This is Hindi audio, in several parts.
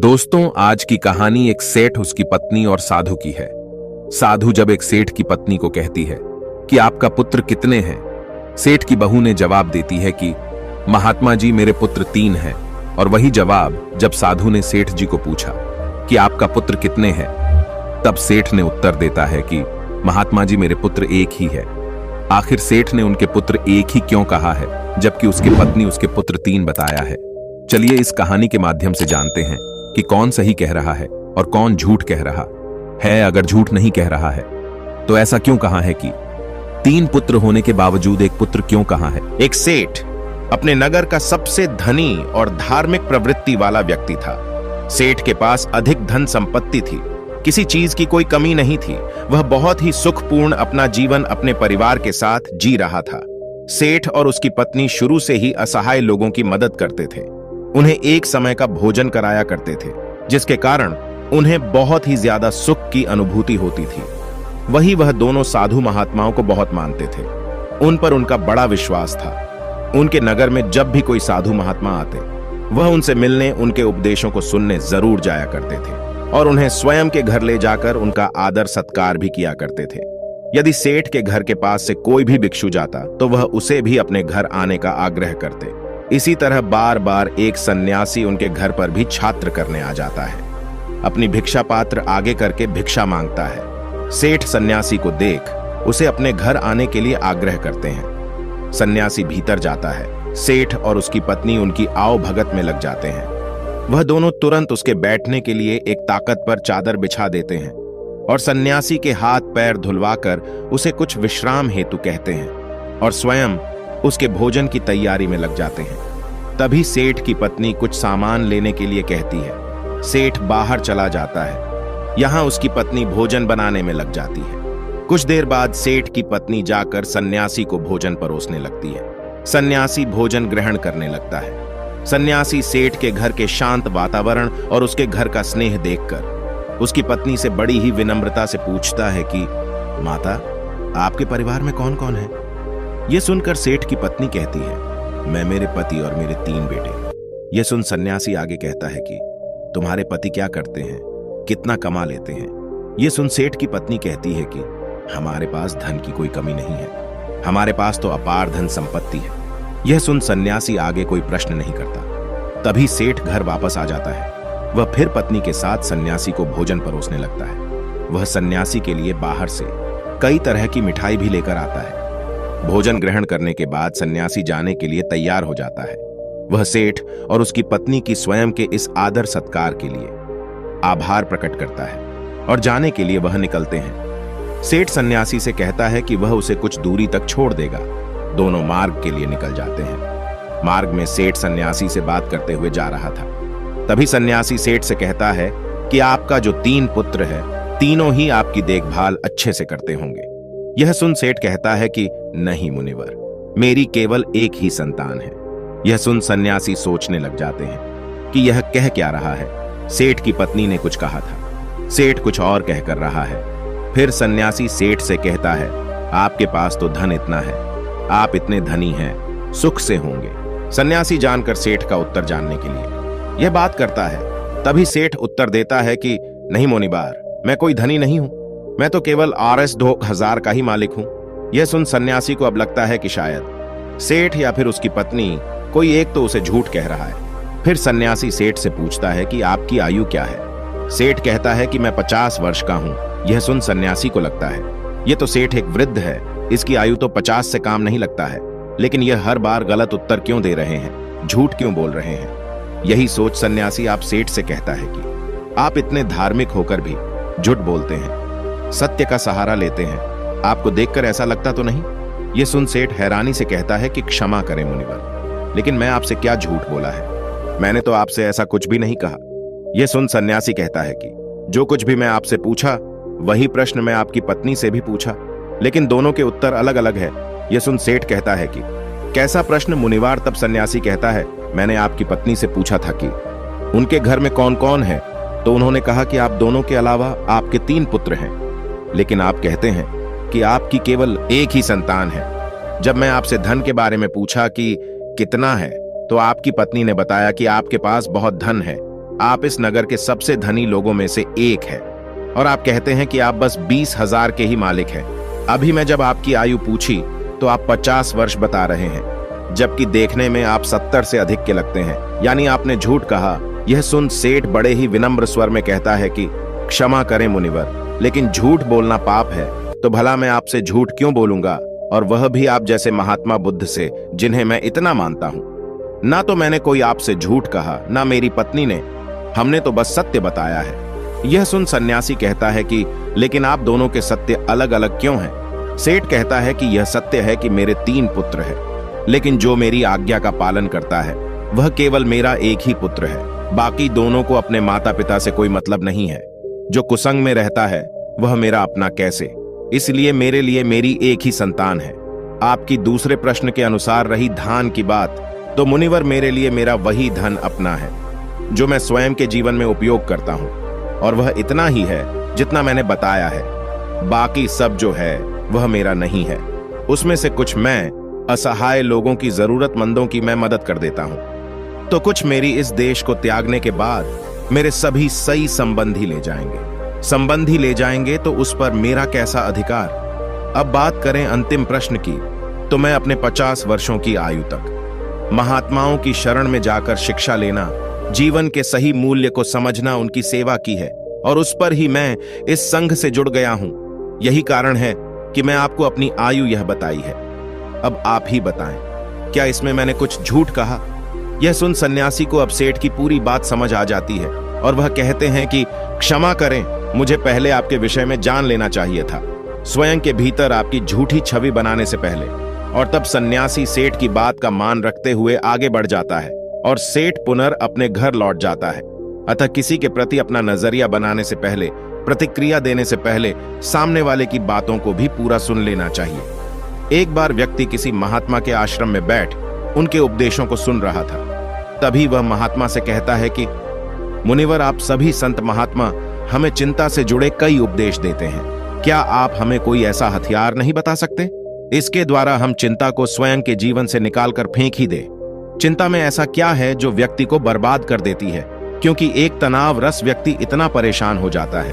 दोस्तों, आज की कहानी एक सेठ, उसकी पत्नी और साधु की है। साधु जब एक सेठ की पत्नी को कहती है कि आपका पुत्र कितने हैं, सेठ की बहू ने जवाब देती है कि महात्मा जी, मेरे पुत्र 3 हैं। और वही जवाब जब साधु ने सेठ जी को पूछा कि आपका पुत्र कितने हैं, तब सेठ ने उत्तर देता है कि महात्मा जी, मेरे पुत्र 1 ही है। आखिर सेठ ने उनके पुत्र 1 ही क्यों कहा है, जबकि उसकी पत्नी उसके पुत्र 3 बताया है। चलिए इस कहानी के माध्यम से जानते हैं कि कौन सही कह रहा है और कौन झूठ कह रहा है। अगर झूठ नहीं कह रहा है तो ऐसा क्यों कहा है कि 3 पुत्र होने के बावजूद 1 पुत्र क्यों कहा है। एक सेठ अपने नगर का सबसे धनी और धार्मिक प्रवृत्ति वाला व्यक्ति था। सेठ के पास अधिक धन संपत्ति थी, किसी चीज की कोई कमी नहीं थी। वह बहुत ही सुखपूर्ण अपना जीवन अपने परिवार के साथ जी रहा था। सेठ और उसकी पत्नी शुरू से ही असहाय लोगों की मदद करते थे, उन्हें एक समय का भोजन कराया करते थे, जिसके कारण उन्हें बहुत ही ज्यादा सुख की अनुभूति होती थी। वह दोनों साधु महात्माओं को बहुत मानते थे, उन पर उनका बड़ा विश्वास था। उनके नगर में जब भी कोई साधु महात्मा आते, वह उनसे मिलने, उनके उपदेशों को सुनने जरूर जाया करते थे और उन्हें स्वयं के घर ले जाकर उनका आदर सत्कार भी किया करते थे। यदि सेठ के घर के पास से कोई भी भिक्षु जाता तो वह उसे भी अपने घर आने का आग्रह करते। इसी तरह बार बार एक सन्यासी उनके घर पर भी छात्र करने आ जाता है, अपनी भिक्षा पात्र आगे करके भिक्षा मांगता है। सेठ सन्यासी को देख उसे अपने घर आने के लिए आग्रह करते हैं। सन्यासी भीतर जाता है, सेठ और उसकी पत्नी उनकी आओ भगत में लग जाते हैं। वह दोनों तुरंत उसके बैठने के लिए एक ताकत पर चादर बिछा देते हैं और सन्यासी के हाथ पैर धुलवाकर उसे कुछ विश्राम हेतु कहते हैं और स्वयं उसके भोजन की तैयारी में लग जाते हैं। तभी सेठ की पत्नी कुछ सामान लेने के लिए कहती है। सेठ बाहर चला जाता है, यहां उसकी पत्नी भोजन बनाने में लग जाती है। कुछ देर बाद सेठ की पत्नी जाकर सन्यासी को भोजन परोसने लगती है। सन्यासी भोजन ग्रहण करने लगता है। सन्यासी सेठ के घर के शांत वातावरण और उसके घर का स्नेह देखकर उसकी पत्नी से बड़ी ही विनम्रता से पूछता है कि माता, आपके परिवार में कौन कौन है। यह सुनकर सेठ की पत्नी कहती है, मैं, मेरे पति और मेरे 3 बेटे। यह सुन सन्यासी आगे कहता है कि तुम्हारे पति क्या करते हैं, कितना कमा लेते हैं। यह सुन सेठ की पत्नी कहती है कि हमारे पास धन की कोई कमी नहीं है, हमारे पास तो अपार धन संपत्ति है। यह सुन सन्यासी आगे कोई प्रश्न नहीं करता। तभी सेठ घर वापस आ जाता है। वह फिर पत्नी के साथ सन्यासी को भोजन परोसने लगता है। वह सन्यासी के लिए बाहर से कई तरह की मिठाई भी लेकर आता है। भोजन ग्रहण करने के बाद सन्यासी जाने के लिए तैयार हो जाता है। वह सेठ और उसकी पत्नी की स्वयं के इस आदर सत्कार के लिए आभार प्रकट करता है और जाने के लिए वह निकलते हैं। सेठ सन्यासी से कहता है कि वह उसे कुछ दूरी तक छोड़ देगा। दोनों मार्ग के लिए निकल जाते हैं। मार्ग में सेठ सन्यासी से बात करते हुए जा रहा था। तभी सन्यासी सेठ से कहता है कि आपका जो 3 पुत्र है, तीनों ही आपकी देखभाल अच्छे से करते होंगे। यह सुन सेठ कहता है कि नहीं मुनिवर, मेरी केवल 1 ही संतान है। यह सुन सन्यासी सोचने लग जाते हैं कि यह कह क्या रहा है। सेठ की पत्नी ने कुछ कहा था, सेठ कुछ और कह कर रहा है। फिर सन्यासी सेठ से कहता है, आपके पास तो धन इतना है, आप इतने धनी हैं, सुख से होंगे। सन्यासी जानकर सेठ का उत्तर जानने के लिए यह बात करता है। तभी सेठ उत्तर देता है कि नहीं मुनिवार, मैं कोई धनी नहीं हूं, मैं तो केवल RS 2000 का ही मालिक हूं। यह सुन सन्यासी को अब लगता है कि शायद सेठ या फिर उसकी पत्नी कोई एक तो उसे झूठ कह रहा है। फिर सन्यासी सेठ से पूछता है कि आपकी आयु क्या है। सेठ कहता है कि मैं 50 वर्ष का हूं। यह सुन सन्यासी को लगता है यह तो सेठ एक वृद्ध है, इसकी आयु तो 50 से काम नहीं लगता है। लेकिन यह हर बार गलत उत्तर क्यों दे रहे हैं, झूठ क्यों बोल रहे हैं। यही सोच सन्यासी आप सेठ से कहता है कि आप इतने धार्मिक होकर भी झूठ बोलते हैं, सत्य का सहारा लेते हैं, आपको देखकर ऐसा लगता तो नहीं। यह सुन सेठ हैरानी से कहता है कि क्षमा करें मुनिवर, लेकिन मैं आपसे क्या झूठ बोला है, मैंने तो आपसे ऐसा कुछ भी नहीं कहा। यह सुन सन्यासी कहता है कि जो कुछ भी मैं आपसे पूछा वही प्रश्न मैं आपकी पत्नी से भी पूछा, लेकिन दोनों के उत्तर अलग अलग है। यह सुन सेठ कहता है कि कैसा प्रश्न मुनिवार। तब सन्यासी कहता है, मैंने आपकी पत्नी से पूछा था कि उनके घर में कौन कौन है, तो उन्होंने कहा कि आप दोनों के अलावा आपके 3 पुत्र हैं, लेकिन आप कहते हैं कि आपकी केवल 1 ही संतान है। जब मैं आपसे धन के बारे में पूछा कि कितना है, तो आपकी पत्नी ने बताया कि आपके पास बहुत धन है, आप इस नगर के सबसे धनी लोगों में से एक है और आप कहते हैं कि आप बस 20,000 के ही मालिक हैं। अभी मैं जब आपकी आयु पूछी तो आप 50 वर्ष बता रहे हैं, जबकि देखने में आप 70 से अधिक के लगते हैं, यानी आपने झूठ कहा। यह सुन सेठ बड़े ही विनम्र स्वर में कहता है कि क्षमा करें मुनिवर, लेकिन झूठ बोलना पाप है, तो भला मैं आपसे झूठ क्यों बोलूंगा, और वह भी आप जैसे महात्मा बुद्ध से, जिन्हें मैं इतना मानता हूं। ना तो मैंने कोई आपसे झूठ कहा, ना मेरी पत्नी ने, हमने तो बस सत्य बताया है। यह सुन सन्यासी कहता है कि लेकिन आप दोनों के सत्य अलग अलग क्यों हैं? सेठ कहता है कि यह सत्य है कि मेरे 3 पुत्र हैं, लेकिन जो मेरी आज्ञा का पालन करता है वह केवल मेरा एक ही पुत्र है। बाकी दोनों को अपने माता पिता से कोई मतलब नहीं है। जो कुसंग में रहता है वह मेरा अपना कैसे? इसलिए मेरे लिए मेरी एक ही संतान है। आपकी दूसरे प्रश्न के अनुसार रही धान की बात, तो मुनिवर मेरे लिए मेरा वही धन अपना है जो मैं स्वयं के जीवन में उपयोग करता हूं, और वह इतना ही है जितना मैंने बताया है। बाकी सब जो है वह मेरा नहीं है। उसमें से कुछ मैं असहाय लोगों की, जरूरतमंदों की मैं मदद कर देता हूं, तो कुछ मेरी इस देश को त्यागने के बाद मेरे सभी सही संबंधी ले जाएंगे। संबंधी ले जाएंगे तो उस पर मेरा कैसा अधिकार? अब बात करें अंतिम प्रश्न की, तो मैं अपने 50 वर्षों की आयु तक महात्माओं की शरण में जाकर शिक्षा लेना, जीवन के सही मूल्य को समझना, उनकी सेवा की है, और उस पर ही मैं इस संघ से जुड़ गया हूं। यही कारण है कि मैं आपको अपनी आयु यह बताई है। अब आप ही बताएं, क्या इसमें मैंने कुछ झूठ कहा? यह सुन सन्यासी को अब सेठ की पूरी बात समझ आ जाती है और वह कहते हैं कि क्षमा करें, मुझे पहले आपके विषय में जान लेना चाहिए था, स्वयं के भीतर आपकी झूठी छवि बनाने से पहले। और तब सन्यासी सेठ की बात का मान रखते हुए आगे बढ़ जाता है और सेठ पुनः अपने घर लौट जाता है। अतः किसी के प्रति अपना नजरिया बनाने से पहले, प्रतिक्रिया देने से पहले सामने वाले की बातों को भी पूरा सुन लेना चाहिए। एक बार व्यक्ति किसी महात्मा के आश्रम में बैठ उनके उपदेशों को सुन रहा था। तभी वह महात्मा से कहता है कि मुनिवर, आप सभी संत महात्मा हमें चिंता से जुड़े कई उपदेश देते हैं, क्या आप हमें कोई ऐसा हथियार नहीं बता सकते? इसके द्वारा हम चिंता को स्वयं के जीवन से निकालकर फेंक ही दे। चिंता में ऐसा क्या है जो व्यक्ति को बर्बाद कर देती है? क्योंकि एक तनाव रस व्यक्ति इतना परेशान हो जाता है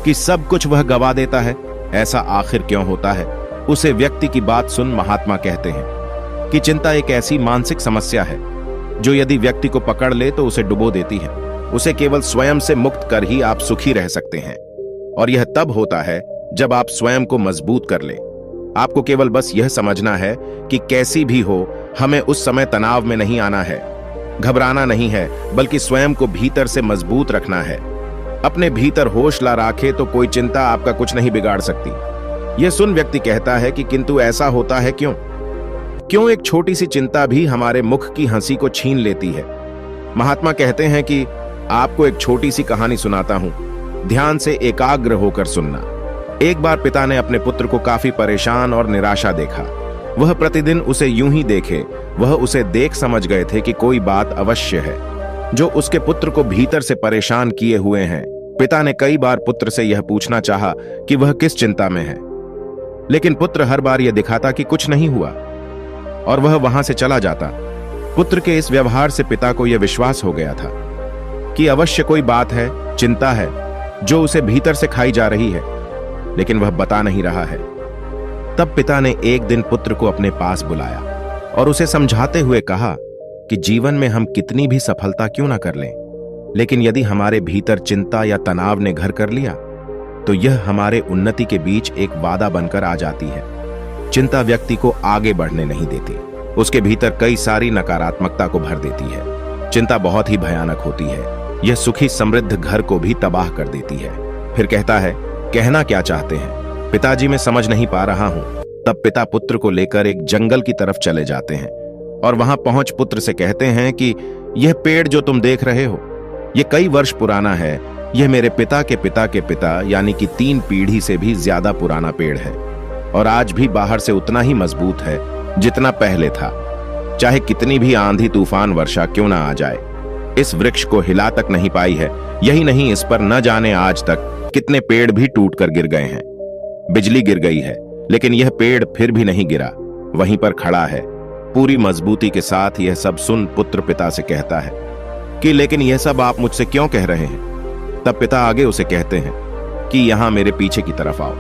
कि सब कुछ वह गवा देता है। ऐसा आखिर क्यों होता है? उसे व्यक्ति की बात सुन महात्मा कहते हैं कि चिंता एक ऐसी मानसिक समस्या है जो यदि व्यक्ति को पकड़ ले तो उसे डुबो देती है। उसे केवल स्वयं से मुक्त कर ही आप सुखी रह सकते हैं, और यह तब होता है जब आप स्वयं को मजबूत कर लें। आपको केवल बस यह समझना है कि कैसी भी हो, हमें उस समय तनाव में नहीं आना है, घबराना नहीं है, बल्कि स्वयं को भीतर से मजबूत रखना है। अपने भीतर होश ला रखे तो कोई चिंता आपका कुछ नहीं बिगाड़ सकती। यह सुन व्यक्ति कहता है कि किंतु ऐसा होता है क्यों? क्यों एक छोटी सी चिंता भी हमारे मुख की हंसी को छीन लेती है? महात्मा कहते हैं कि आपको एक छोटी सी कहानी सुनाता हूं, ध्यान से एकाग्र होकर सुनना। एक बार पिता ने अपने पुत्र को काफी परेशान और निराशा देखा। वह प्रतिदिन उसे यूं ही देखे, वह उसे देख समझ गए थे कि कोई बात अवश्य है जो उसके पुत्र को भीतर से परेशान किए हुए हैं। पिता ने कई बार पुत्र से यह पूछना चाहा कि वह किस चिंता में है, लेकिन पुत्र हर बार यह दिखाता कि कुछ नहीं हुआ और वह वहां से चला जाता। पुत्र के इस व्यवहार से पिता को यह विश्वास हो गया था कि अवश्य कोई बात है, चिंता है जो उसे भीतर से खाई जा रही है, लेकिन वह बता नहीं रहा है। तब पिता ने एक दिन पुत्र को अपने पास बुलाया और उसे समझाते हुए कहा कि जीवन में हम कितनी भी सफलता क्यों ना कर लें, लेकिन यदि हमारे भीतर चिंता या तनाव ने घर कर लिया तो यह हमारे उन्नति के बीच एक वादा बनकर आ जाती है। चिंता व्यक्ति को आगे बढ़ने नहीं देती, उसके भीतर कई सारी नकारात्मकता को भर देती है। चिंता बहुत ही भयानक होती है, यह सुखी समृद्ध घर को भी तबाह कर देती है। फिर कहता है, कहना क्या चाहते हैं पिताजी, मैं समझ नहीं पा रहा हूं। तब पिता पुत्र को लेकर एक जंगल की तरफ चले जाते हैं और वहां पहुंच पुत्र से कहते हैं कि यह पेड़ जो तुम देख रहे हो, यह कई वर्ष पुराना है। यह मेरे पिता के पिता के पिता यानी कि 3 पीढ़ी से भी ज्यादा पुराना पेड़ है और आज भी बाहर से उतना ही मजबूत है जितना पहले था। चाहे कितनी भी आंधी तूफान वर्षा क्यों ना आ जाए, इस वृक्ष को हिला तक नहीं पाई है। यही नहीं, इस पर न जाने आज तक कितने पेड़ भी टूटकर गिर गए हैं, बिजली गिर गई है, लेकिन यह पेड़ फिर भी नहीं गिरा, वहीं पर खड़ा है पूरी मजबूती के साथ। यह सब सुन पुत्र पिता से कहता है कि लेकिन यह सब आप मुझसे क्यों कह रहे हैं। तब पिता आगे उसे कहते हैं कि यहां मेरे पीछे की तरफ आओ,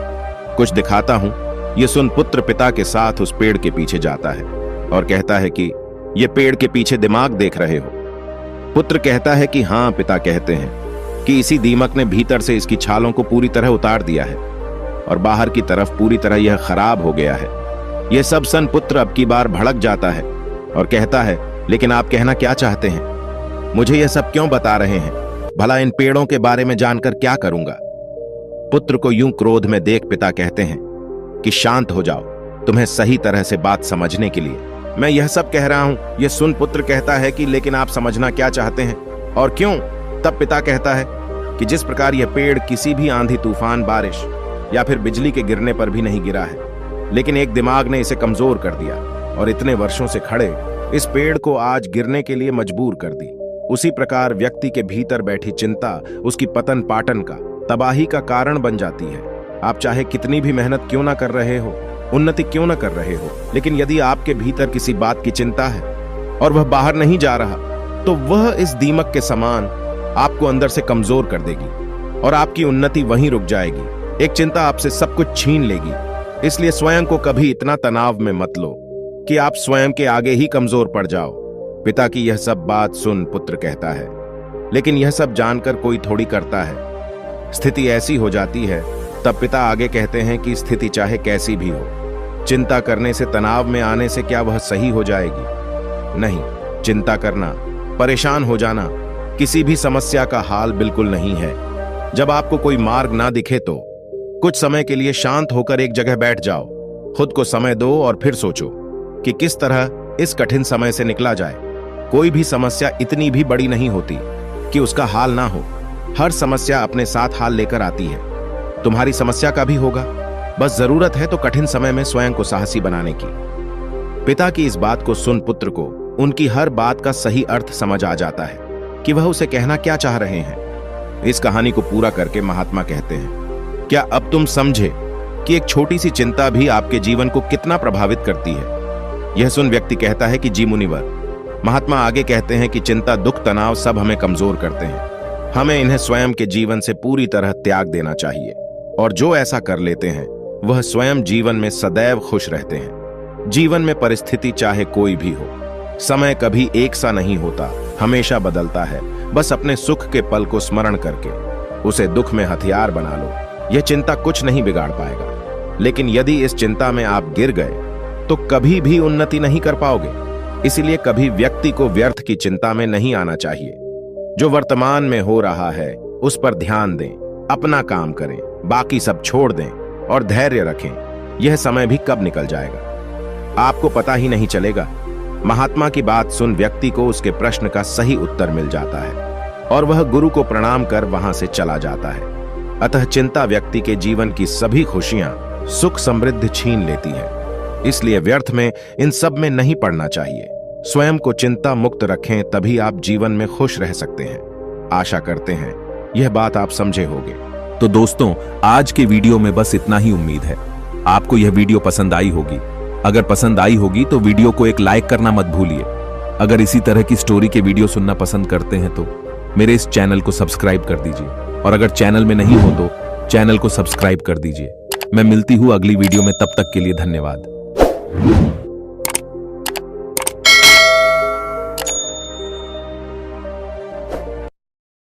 कुछ दिखाता हूं। यह सुन पुत्र पिता के साथ उस पेड़ के पीछे जाता है और कहता है कि यह पेड़ के पीछे दिमाग देख रहे हो। पुत्र कहता है कि हां। पिता कहते हैं कि इसी दीमक ने भीतर से इसकी छालों को पूरी तरह उतार दिया है और बाहर की तरफ पूरी तरह यह खराब हो गया है। यह सब सन पुत्र अब की बार भड़क जाता है और कहता है, लेकिन आप कहना क्या चाहते हैं? मुझे यह सब क्यों बता रहे हैं? भला इन पेड़ों के बारे में जानकर क्या करूंगा? पुत्र को यूं क्रोध में देख पिता कहते हैं कि शांत हो जाओ, तुम्हें सही तरह से बात समझने के लिए मैं यह सब कह रहा हूं। यह सुन पुत्र कहता है कि लेकिन आप समझना क्या चाहते हैं और क्यों? तब पिता कहता है कि जिस प्रकार यह पेड़ किसी भी आंधी तूफान, बारिश या फिर बिजली के गिरने पर भी नहीं गिरा है, लेकिन एक दिमाग ने इसे कमजोर कर दिया और इतने वर्षों से खड़े इस पेड़ को आज गिरने के लिए मजबूर कर दी, उसी प्रकार व्यक्ति के भीतर बैठी चिंता उसकी पतन पाटन का, तबाही का कारण बन जाती है। आप चाहे कितनी भी मेहनत क्यों ना कर रहे हो, उन्नति क्यों ना कर रहे हो, लेकिन यदि आपके भीतर किसी बात की चिंता है और वह बाहर नहीं जा रहा, तो वह इस दीमक के समान आपको अंदर से कमजोर कर देगी और आपकी उन्नति वहीं रुक जाएगी। एक चिंता आपसे सब कुछ छीन लेगी। इसलिए स्वयं को कभी इतना तनाव में मत लो कि आप स्वयं के आगे ही कमजोर पड़ जाओ। पिता की यह सब बात सुन पुत्र कहता है, लेकिन यह सब जानकर कोई थोड़ी करता है। स्थिति ऐसी हो जाती है। तब पिता आगे कहते हैं कि स्थिति चाहे कैसी भी हो, चिंता करने से, तनाव में आने से क्या वह सही हो जाएगी? नहीं। चिंता करना, परेशान हो जाना किसी भी समस्या का हाल बिल्कुल नहीं है। जब आपको कोई मार्ग ना दिखे तो कुछ समय के लिए शांत होकर एक जगह बैठ जाओ, खुद को समय दो और फिर सोचो कि किस तरह इस कठिन समय से निकला जाए। कोई भी समस्या इतनी भी बड़ी नहीं होती कि उसका हाल ना हो। हर समस्या अपने साथ हाल लेकर आती है। तुम्हारी समस्या का भी होगा, बस जरूरत है तो कठिन समय में स्वयं को साहसी बनाने की। पिता की इस बात को सुन पुत्र को उनकी हर बात का सही अर्थ समझ आ जाता है कि वह उसे कहना क्या चाह रहे हैं। इस कहानी को पूरा करके महात्मा कहते हैं, क्या अब तुम समझे कि एक छोटी सी चिंता भी आपके जीवन को कितना प्रभावित करती है? यह सुन व्यक्ति कहता है कि जी मुनिवर। महात्मा आगे कहते हैं कि चिंता, दुख, तनाव सब हमें कमजोर करते हैं। हमें इन्हें स्वयं के जीवन से पूरी तरह त्याग देना चाहिए और जो ऐसा कर लेते हैं वह स्वयं जीवन में सदैव खुश रहते हैं। जीवन में परिस्थिति चाहे कोई भी हो, समय कभी एक सा नहीं होता, हमेशा बदलता है। बस अपने सुख के पल को स्मरण करके उसे दुख में हथियार बना लो। यह चिंता कुछ नहीं बिगाड़ पाएगा, लेकिन यदि इस चिंता में आप गिर गए तो कभी भी उन्नति नहीं कर पाओगे। इसलिए कभी व्यक्ति को व्यर्थ की चिंता में नहीं आना चाहिए। जो वर्तमान में हो रहा है उस पर ध्यान दें, अपना काम करें, बाकी सब छोड़ दें और धैर्य रखें। यह समय भी कब निकल जाएगा आपको पता ही नहीं चलेगा। महात्मा की बात सुन व्यक्ति को उसके प्रश्न का सही उत्तर मिल जाता है और वह गुरु को प्रणाम कर वहां से चला जाता है। अतः चिंता व्यक्ति के जीवन की सभी खुशियां, सुख, समृद्धि छीन लेती है। इसलिए व्यर्थ में इन सब में नहीं पड़ना चाहिए। स्वयं को चिंता मुक्त रखें, तभी आप जीवन में खुश रह सकते हैं। आशा करते हैं यह बात आप समझे होंगे। तो दोस्तों, आज के वीडियो में बस इतना ही उम्मीद है आपको यह वीडियो पसंद आई होगी। अगर पसंद आई होगी तो वीडियो को एक लाइक करना मत भूलिए। अगर इसी तरह की स्टोरी के वीडियो सुनना पसंद करते हैं तो मेरे इस चैनल को सब्सक्राइब कर दीजिए, और अगर चैनल में नहीं हो तो चैनल को सब्सक्राइब कर दीजिए। मैं मिलती हूँ अगली वीडियो में, तब तक के लिए धन्यवाद।